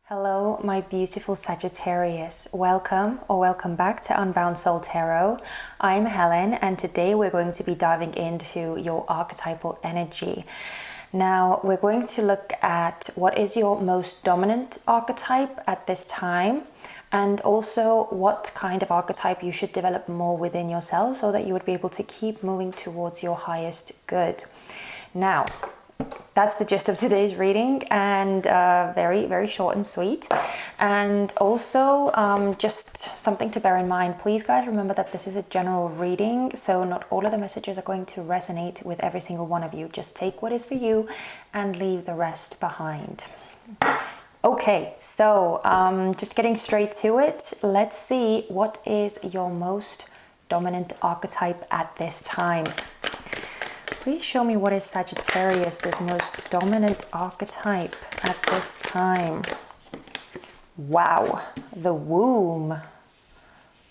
Hello, my beautiful Sagittarius. Welcome or welcome back to Unbound Soul Tarot. I'm Helen, and today we're going to be diving into your archetypal energy. Now, we're going to look at what is your most dominant archetype at this time, and also what kind of archetype you should develop more within yourself so that you would be able to keep moving towards your highest good. Now, that's the gist of today's reading, and very, very short and sweet. And also, just something to bear in mind. Please, guys, remember that this is a general reading, so not all of the messages are going to resonate with every single one of you. Just take what is for you and leave the rest behind. Okay, so just getting straight to it, let's see what is your most dominant archetype at this time. Please show me what is Sagittarius's most dominant archetype at this time. Wow, the womb.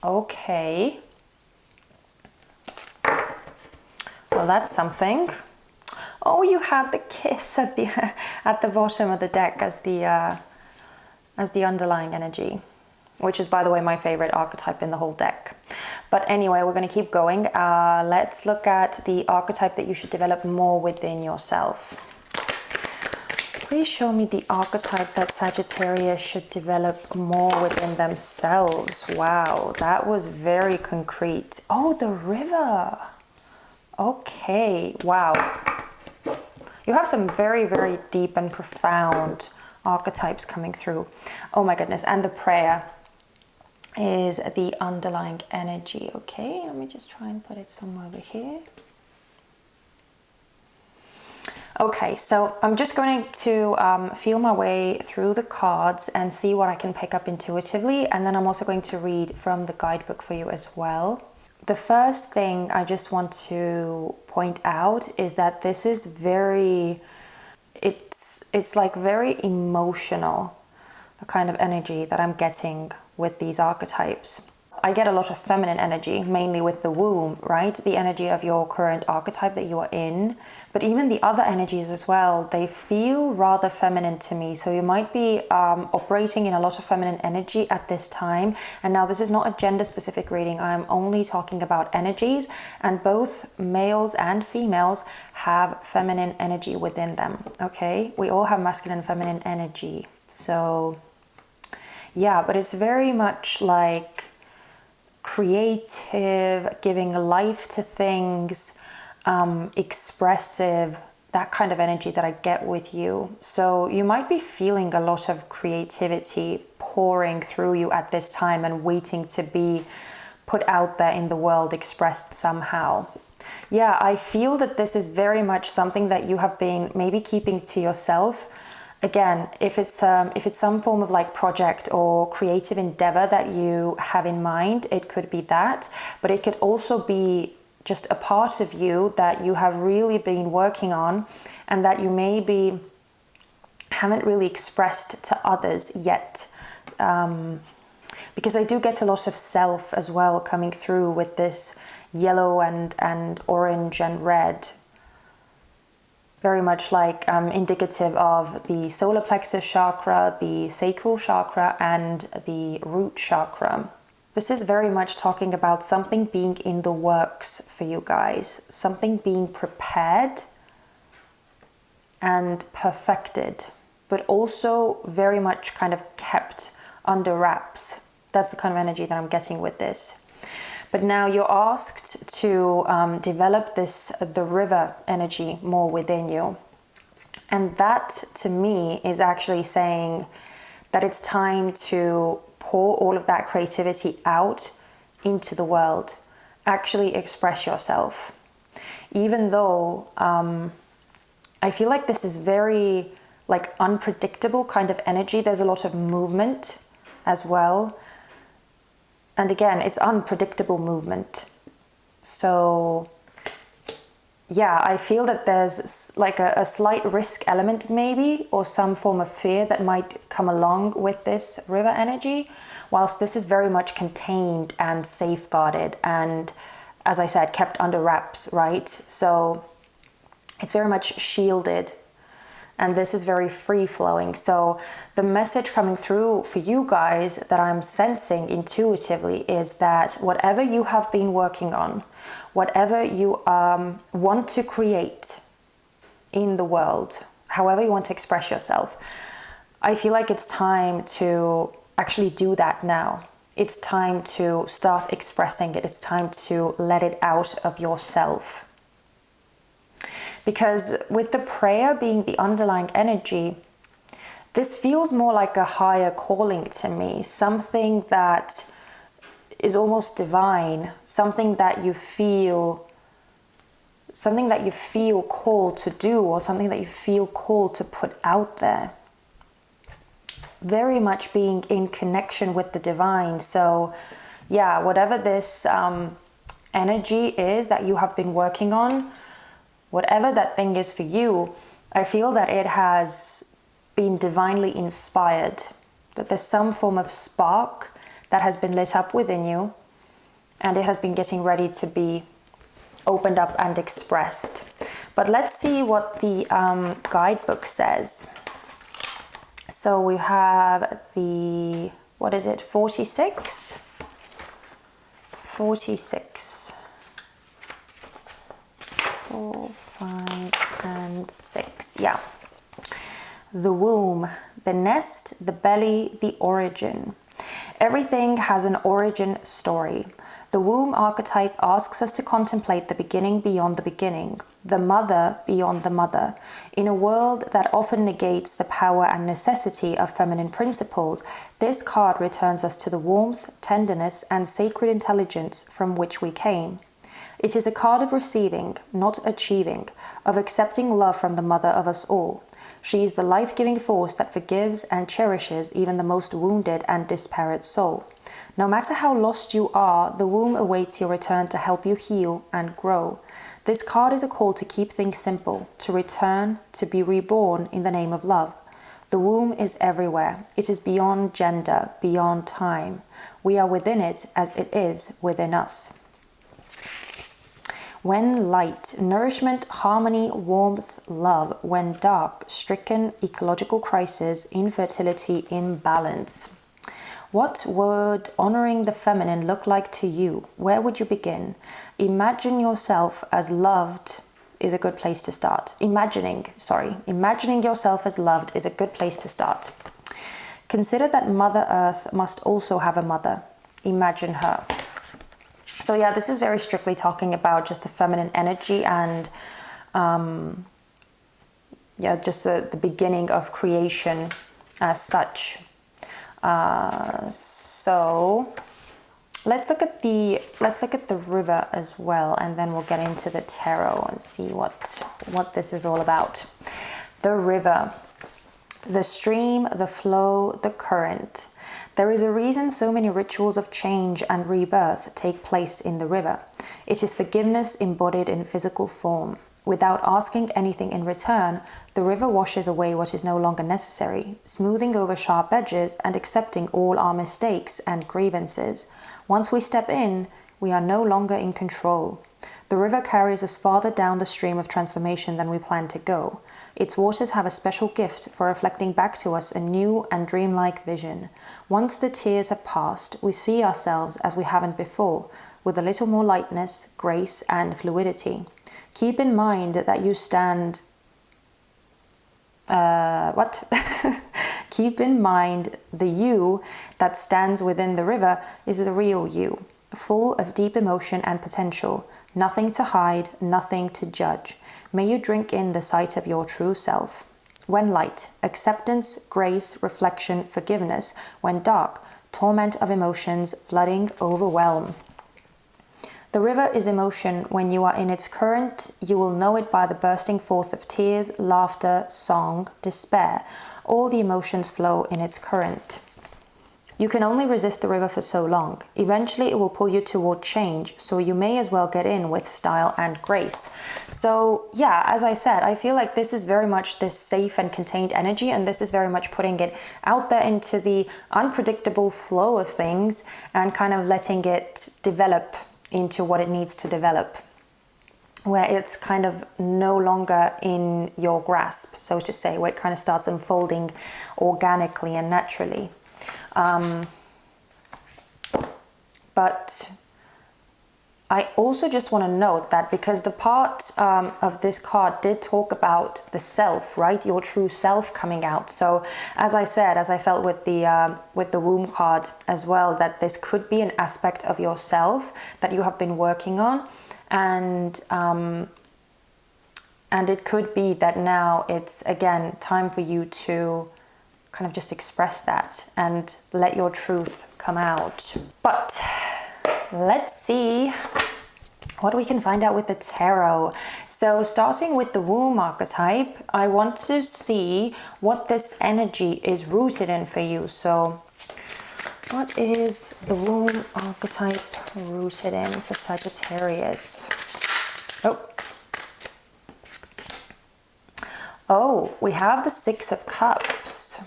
Okay. Well, that's something. Oh, you have the kiss at the bottom of the deck as the underlying energy, which is, by the way, my favorite archetype in the whole deck. But anyway, we're going to keep going. Let's look at the archetype that you should develop more within yourself. Please show me the archetype that Sagittarius should develop more within themselves. Wow, that was very concrete. Oh, the river. Okay, wow. You have some very, very deep and profound archetypes coming through. Oh my goodness, and the prayer is the underlying energy. Okay, let me just try and put it somewhere over here. Okay, so I'm just going to feel my way through the cards and see what I can pick up intuitively, and then I'm also going to read from the guidebook for you as well. The first thing I just want to point out is that this is very, it's like very emotional, the kind of energy that I'm getting with these archetypes. I get a lot of feminine energy, mainly with the womb, right? The energy of your current archetype that you are in. But even the other energies as well, they feel rather feminine to me. So you might be operating in a lot of feminine energy at this time. And now this is not a gender specific reading. I'm only talking about energies, and both males and females have feminine energy within them, okay? We all have masculine and feminine energy. So yeah, but it's very much like creative, giving life to things, expressive, that kind of energy that I get with you. So you might be feeling a lot of creativity pouring through you at this time and waiting to be put out there in the world, expressed somehow. Yeah, I feel that this is very much something that you have been maybe keeping to yourself. Again, if it's some form of like project or creative endeavor that you have in mind, it could be that, but it could also be just a part of you that you have really been working on and that you maybe haven't really expressed to others yet. Because I do get a lot of self as well coming through with this yellow and orange and red. Very much like indicative of the solar plexus chakra, the sacral chakra, and the root chakra. This is very much talking about something being in the works for you guys, something being prepared and perfected, but also very much kind of kept under wraps. That's the kind of energy that I'm getting with this. But now you're asked to develop the river energy more within you. And that, to me, is actually saying that it's time to pour all of that creativity out into the world. Actually express yourself. Even though I feel like this is very like unpredictable kind of energy. There's a lot of movement as well. And again, it's unpredictable movement. So yeah, I feel that there's like a slight risk element maybe, or some form of fear that might come along with this river energy, whilst this is very much contained and safeguarded and, as I said, kept under wraps, right? So it's very much shielded And this is very free flowing. So the message coming through for you guys that I'm sensing intuitively is that whatever you have been working on, whatever you want to create in the world, however you want to express yourself, I feel like it's time to actually do that now. It's time to start expressing it. It's time to let it out of yourself. Because with the prayer being the underlying energy, this feels more like a higher calling to me, something that is almost divine, something that you feel called to do, or something that you feel called to put out there. Very much being in connection with the divine. So yeah, whatever this energy is that you have been working on, whatever that thing is for you, I feel that it has been divinely inspired, that there's some form of spark that has been lit up within you, and it has been getting ready to be opened up and expressed. But let's see what the guidebook says. So we have the, what is it, 46? 46. 4, 5, and 6. Yeah. The womb, the nest, the belly, the origin. Everything has an origin story. The womb archetype asks us to contemplate the beginning beyond the beginning, the mother beyond the mother. In a world that often negates the power and necessity of feminine principles, this card returns us to the warmth, tenderness, and sacred intelligence from which we came. It is a card of receiving, not achieving, of accepting love from the mother of us all. She is the life-giving force that forgives and cherishes even the most wounded and disparate soul. No matter how lost you are, the womb awaits your return to help you heal and grow. This card is a call to keep things simple, to return, to be reborn in the name of love. The womb is everywhere. It is beyond gender, beyond time. We are within it as it is within us. When light, nourishment, harmony, warmth, love. When dark, stricken, ecological crisis, infertility, imbalance. What would honoring the feminine look like to you? Where would you begin? Imagine yourself as loved is a good place to start. Imagining yourself as loved is a good place to start. Consider that Mother Earth must also have a mother. Imagine her. So yeah, this is very strictly talking about just the feminine energy and just the beginning of creation as such. So let's look at the river as well, and then we'll get into the tarot and see what this is all about. The river, the stream, the flow, the current. There is a reason so many rituals of change and rebirth take place in the river. It is forgiveness embodied in physical form. Without asking anything in return, the river washes away what is no longer necessary, smoothing over sharp edges and accepting all our mistakes and grievances. Once we step in, we are no longer in control. The river carries us farther down the stream of transformation than we planned to go. Its waters have a special gift for reflecting back to us a new and dreamlike vision. Once the tears have passed, we see ourselves as we haven't before, with a little more lightness, grace, and fluidity. Keep in mind that you stand... Keep in mind the you that stands within the river is the real you, full of deep emotion and potential, nothing to hide, nothing to judge. May you drink in the sight of your true self. When light, acceptance, grace, reflection, forgiveness. When dark, torment of emotions, flooding, overwhelm. The river is emotion. When you are in its current, you will know it by the bursting forth of tears, laughter, song, despair. All the emotions flow in its current. You can only resist the river for so long. Eventually it will pull you toward change, so you may as well get in with style and grace. So yeah, as I said, I feel like this is very much this safe and contained energy, and this is very much putting it out there into the unpredictable flow of things and kind of letting it develop into what it needs to develop. where it's kind of no longer in your grasp, so to say, where it kind of starts unfolding organically and naturally. But I also just want to note that because the part of this card did talk about the self, right? Your true self coming out. So as I said, as I felt with the womb card as well, that this could be an aspect of yourself that you have been working on. And it could be that now it's, again, time for you to kind of just express that and let your truth come out. But let's see what we can find out with the tarot. So starting with the womb archetype, I want to see what this energy is rooted in for you. So what is the womb archetype rooted in for Sagittarius? Oh, we have the Six of Cups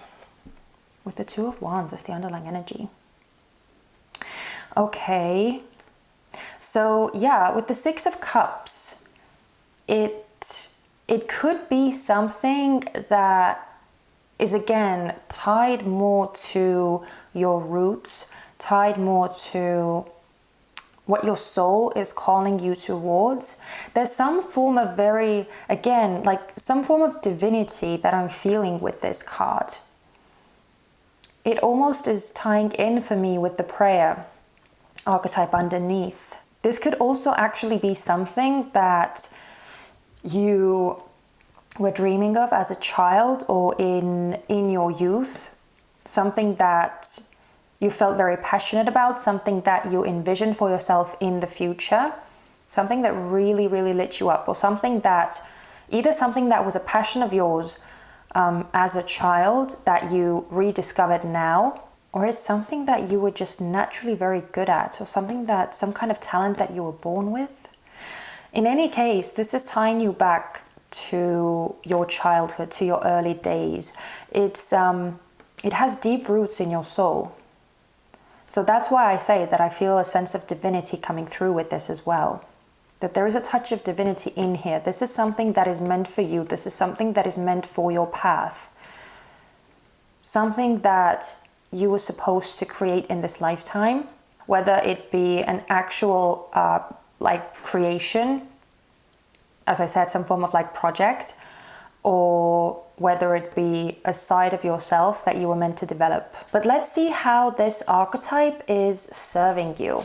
with the Two of Wands as the underlying energy. Okay, so yeah, with the Six of Cups, it could be something that is, again, tied more to your roots, tied more to what your soul is calling you towards. There's some form of some form of divinity that I'm feeling with this card. It almost is tying in for me with the prayer archetype underneath. This could also actually be something that you were dreaming of as a child or in your youth, something that you felt very passionate about, something that you envisioned for yourself in the future, something that really, really lit you up, or something that was a passion of yours as a child that you rediscovered now, or it's something that you were just naturally very good at, or some kind of talent that you were born with. In any case, this is tying you back to your childhood, to your early days. It has deep roots in your soul. So that's why I say that I feel a sense of divinity coming through with this as well. That there is a touch of divinity in here. This is something that is meant for you. This is something that is meant for your path. Something that you were supposed to create in this lifetime, whether it be an actual creation, as I said, some form of project, or whether it be a side of yourself that you were meant to develop. But let's see how this archetype is serving you.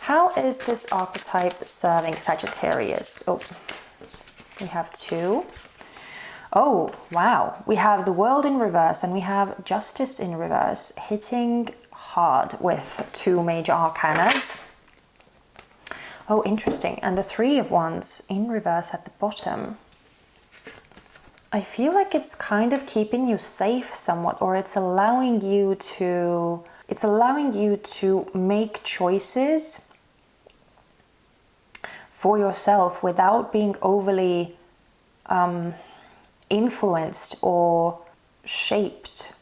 How is this archetype serving Sagittarius? Oh, we have two. Oh, wow. We have the World in reverse and we have Justice in reverse, hitting hard with two major arcanas. Oh, interesting. And the Three of Wands in reverse at the bottom. I feel like it's kind of keeping you safe somewhat, or it's allowing you to make choices for yourself without being overly influenced or shaped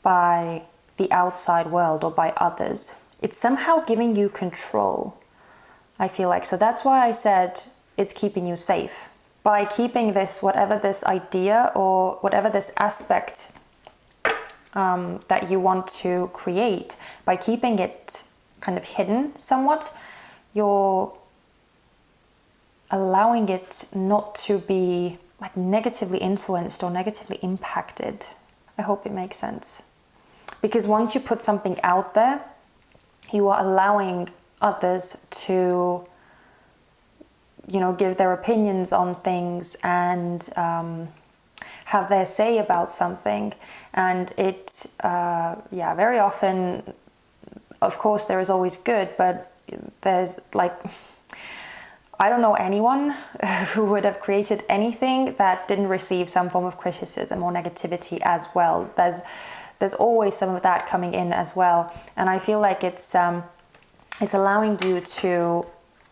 by the outside world or by others. It's somehow giving you control, I feel like. So that's why I said it's keeping you safe. By keeping this, whatever this idea or whatever this aspect that you want to create, by keeping it kind of hidden somewhat, you're allowing it not to be negatively influenced or negatively impacted. I hope it makes sense. Because once you put something out there, you are allowing others to give their opinions on things and have their say about something. And it, very often, of course, there is always good, but there's I don't know anyone who would have created anything that didn't receive some form of criticism or negativity as well. There's always some of that coming in as well. And I feel like it's allowing you to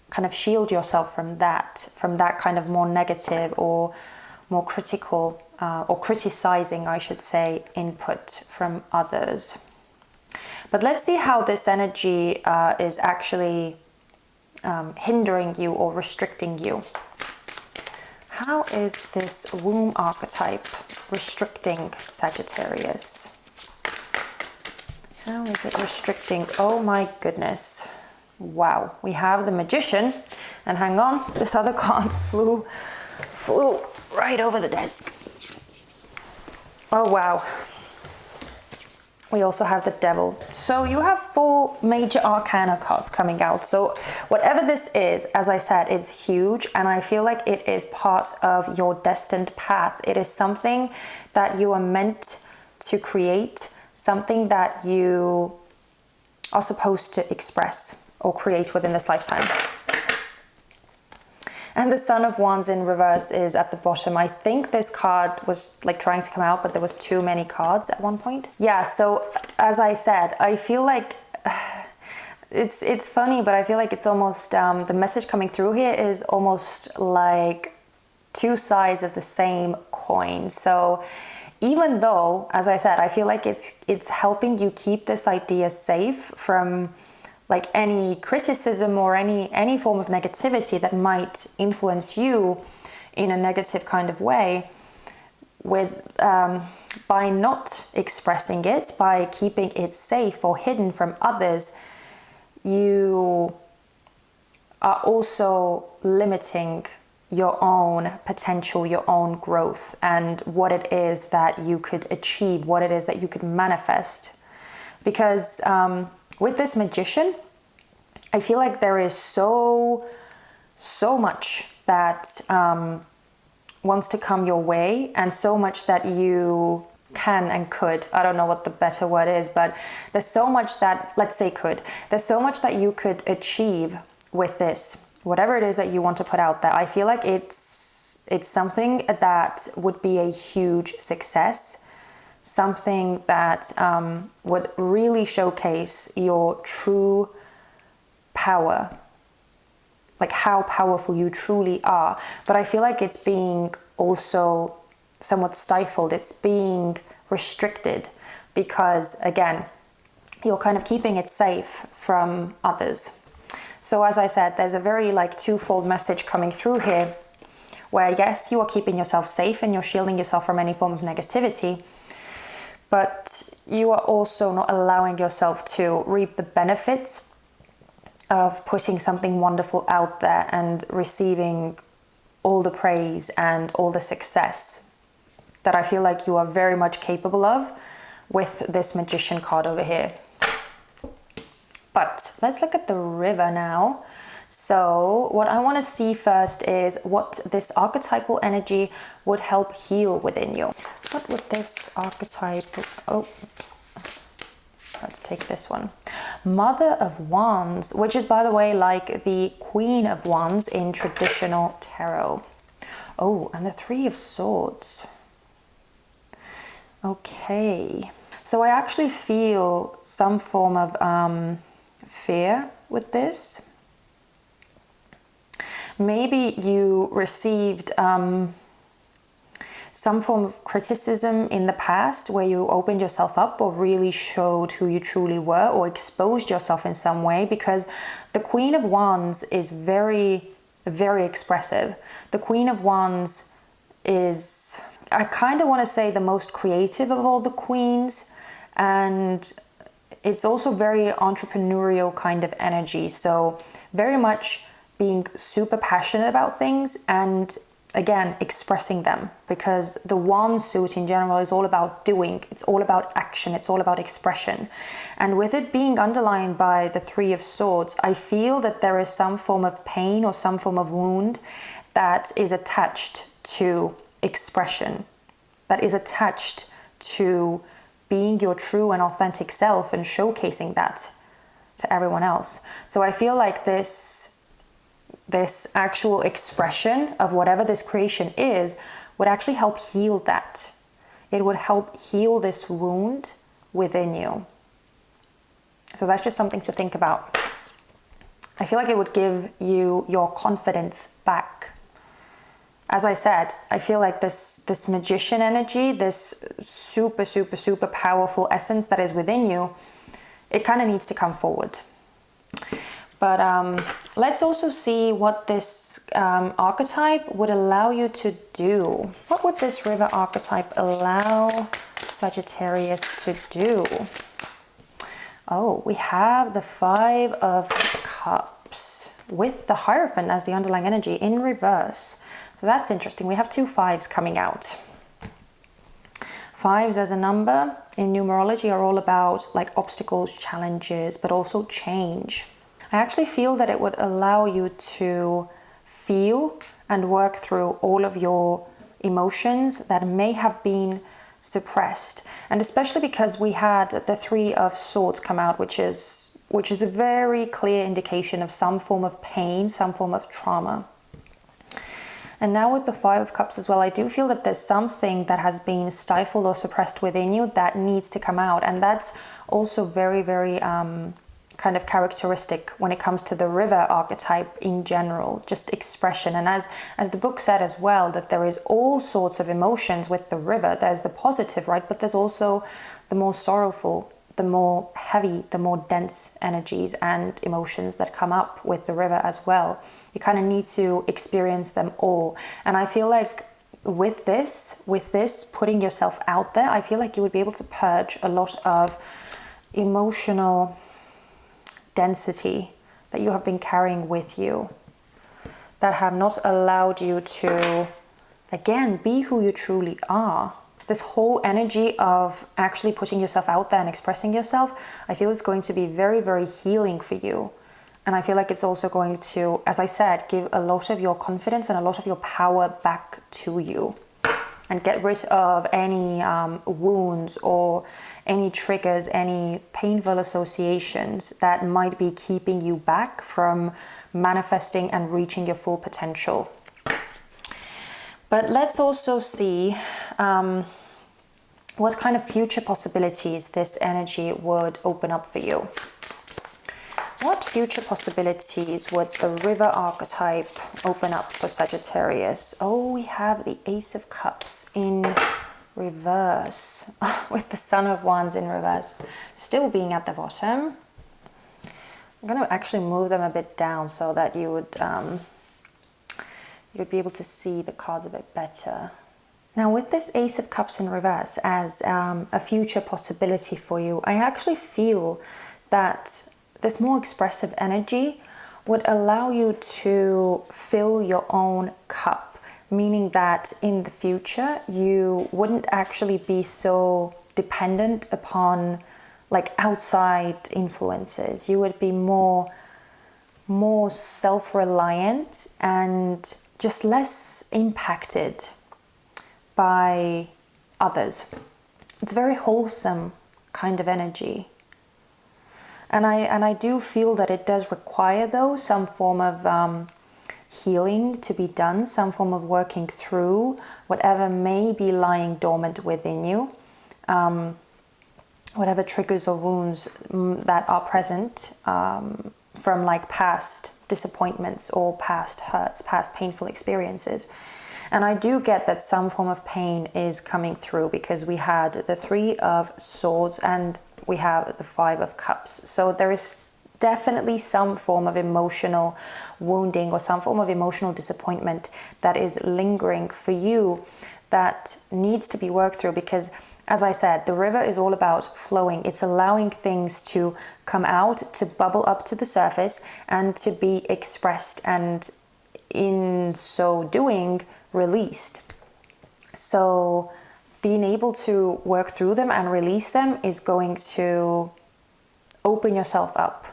kind of shield yourself from that kind of more negative or more critical or criticizing, I should say, input from others. But let's see how this energy is actually hindering you or restricting you. How is this womb archetype restricting Sagittarius? How is it restricting? Oh my goodness. Wow. We have the Magician. And hang on, this other card flew right over the desk. Oh wow. We also have the Devil. So you have 4 major arcana cards coming out. So whatever this is, as I said, is huge. And I feel like it is part of your destined path. It is something that you are meant to create, something that you are supposed to express or create within this lifetime. And the Son of Wands in reverse is at the bottom. I think this card was like trying to come out, but there was too many cards at one point. Yeah, so as I said, I feel like it's funny, but I feel like it's almost, the message coming through here is almost like 2 sides of the same coin. So even though, as I said, I feel like it's helping you keep this idea safe from like any criticism or any form of negativity that might influence you in a negative kind of way, with by not expressing it, by keeping it safe or hidden from others, you are also limiting your own potential, your own growth, and what it is that you could achieve, what it is that you could manifest. Because with this Magician, I feel like there is so much that wants to come your way, and so much that you can and could. I don't know what the better word is, but there's so much that, let's say could, there's so much that you could achieve with this, whatever it is that you want to put out there. I feel like it's something that would be a huge success. Something that would really showcase your true power, like how powerful you truly are. But I feel like it's being also somewhat stifled. It's being restricted because, again, you're kind of keeping it safe from others. So as I said, there's a very like twofold message coming through here, where yes, you are keeping yourself safe and you're shielding yourself from any form of negativity, but you are also not allowing yourself to reap the benefits of putting something wonderful out there and receiving all the praise and all the success that I feel like you are very much capable of with this Magician card over here. But let's look at the River now. So what I want to see first is what this archetypal energy would help heal within you. What would this archetype... Oh, let's take this one. Mother of Wands, which is, by the way, like the Queen of Wands in traditional tarot. Oh, and the Three of Swords. Okay. So I actually feel some form of fear with this. Maybe you received some form of criticism in the past where you opened yourself up or really showed who you truly were or exposed yourself in some way, because the Queen of Wands is very, very expressive. The Queen of Wands is, I kind of want to say, the most creative of all the queens, and it's also very entrepreneurial kind of energy. So very much being super passionate about things and, again, expressing them, because the wand suit in general is all about doing. It's all about action. It's all about expression. And with it being underlined by the Three of Swords, I feel that there is some form of pain or some form of wound that is attached to expression, that is attached to being your true and authentic self and showcasing that to everyone else. So I feel like this actual expression of whatever this creation is would actually help heal that. It would help heal this wound within you. So that's just something to think about. I feel like it would give you your confidence back. As I said, I feel like this magician energy, this super, super, super powerful essence that is within you, it kind of needs to come forward. But Let's also see what this archetype would allow you to do. What would this river archetype allow Sagittarius to do? Oh, we have the Five of Cups with the Hierophant as the underlying energy in reverse. So that's interesting. We have two fives coming out. Fives as a number in numerology are all about like obstacles, challenges, but also change. I actually feel that it would allow you to feel and work through all of your emotions that may have been suppressed. And especially because we had the Three of Swords come out, which is a very clear indication of some form of pain, some form of trauma. And now with the Five of Cups as well, I do feel that there's something that has been stifled or suppressed within you that needs to come out. And that's also very, very kind of characteristic when it comes to the river archetype in general, just expression. And as the book said as well, that there is all sorts of emotions with the river. There's the positive, right? But there's also the more sorrowful, the more heavy, the more dense energies and emotions that come up with the river as well. You kind of need to experience them all. And I feel like with this, putting yourself out there, I feel like you would be able to purge a lot of emotional density that you have been carrying with you, that have not allowed you to, again, be who you truly are. This whole energy of actually putting yourself out there and expressing yourself, I feel it's going to be very, very healing for you. And I feel like it's also going to, as I said, give a lot of your confidence and a lot of your power back to you. And get rid of any wounds or any triggers, any painful associations that might be keeping you back from manifesting and reaching your full potential. But let's also see what kind of future possibilities this energy would open up for you. What future possibilities would the river archetype open up for Sagittarius? Oh, we have the Ace of Cups in reverse with the Son of Wands in reverse still being at the bottom. I'm going to actually move them a bit down so that you'd be able to see the cards a bit better. Now with this Ace of Cups in reverse as a future possibility for you, I actually feel that this more expressive energy would allow you to fill your own cup, meaning that in the future you wouldn't actually be so dependent upon like outside influences. You would be more self-reliant and just less impacted by others. It's a very wholesome kind of energy. And I do feel that it does require, though, some form of healing to be done, some form of working through whatever may be lying dormant within you, whatever triggers or wounds that are present from like past disappointments or past hurts, past painful experiences. And I do get that some form of pain is coming through because we had the Three of Swords and we have the Five of Cups. So there is definitely some form of emotional wounding or some form of emotional disappointment that is lingering for you that needs to be worked through because, as I said, the river is all about flowing. It's allowing things to come out, to bubble up to the surface and to be expressed and in so doing released. So being able to work through them and release them is going to open yourself up.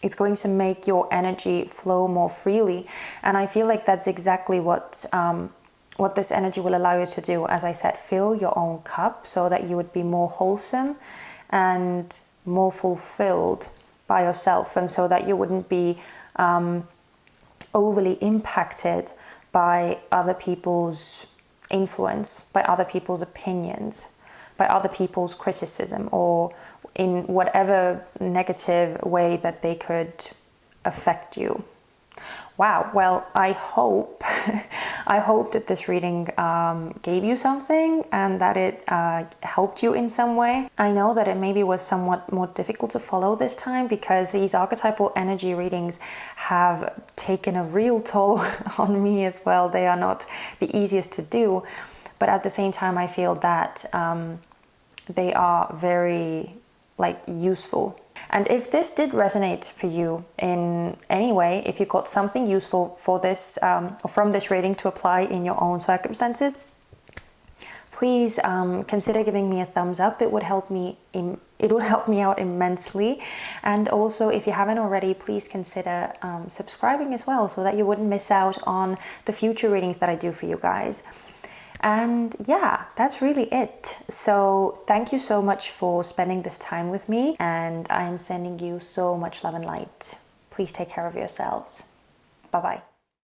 It's going to make your energy flow more freely. And I feel like that's exactly what this energy will allow you to do. As I said, fill your own cup so that you would be more wholesome and more fulfilled by yourself. And so that you wouldn't be overly impacted by other people's influence, by other people's opinions, by other people's criticism, or in whatever negative way that they could affect you. Wow, well, I hope I hope that this reading gave you something and that it helped you in some way. I know that it maybe was somewhat more difficult to follow this time because these archetypal energy readings have taken a real toll on me as well. They are not the easiest to do, but at the same time I feel that they are very useful. And if this did resonate for you in any way, if you got something useful for this or from this reading to apply in your own circumstances, please consider giving me a thumbs up. It would help me out immensely. And also, if you haven't already, please consider subscribing as well, so that you wouldn't miss out on the future readings that I do for you guys. And yeah, that's really it. So thank you so much for spending this time with me, and I'm sending you so much love and light. Please take care of yourselves. Bye-bye.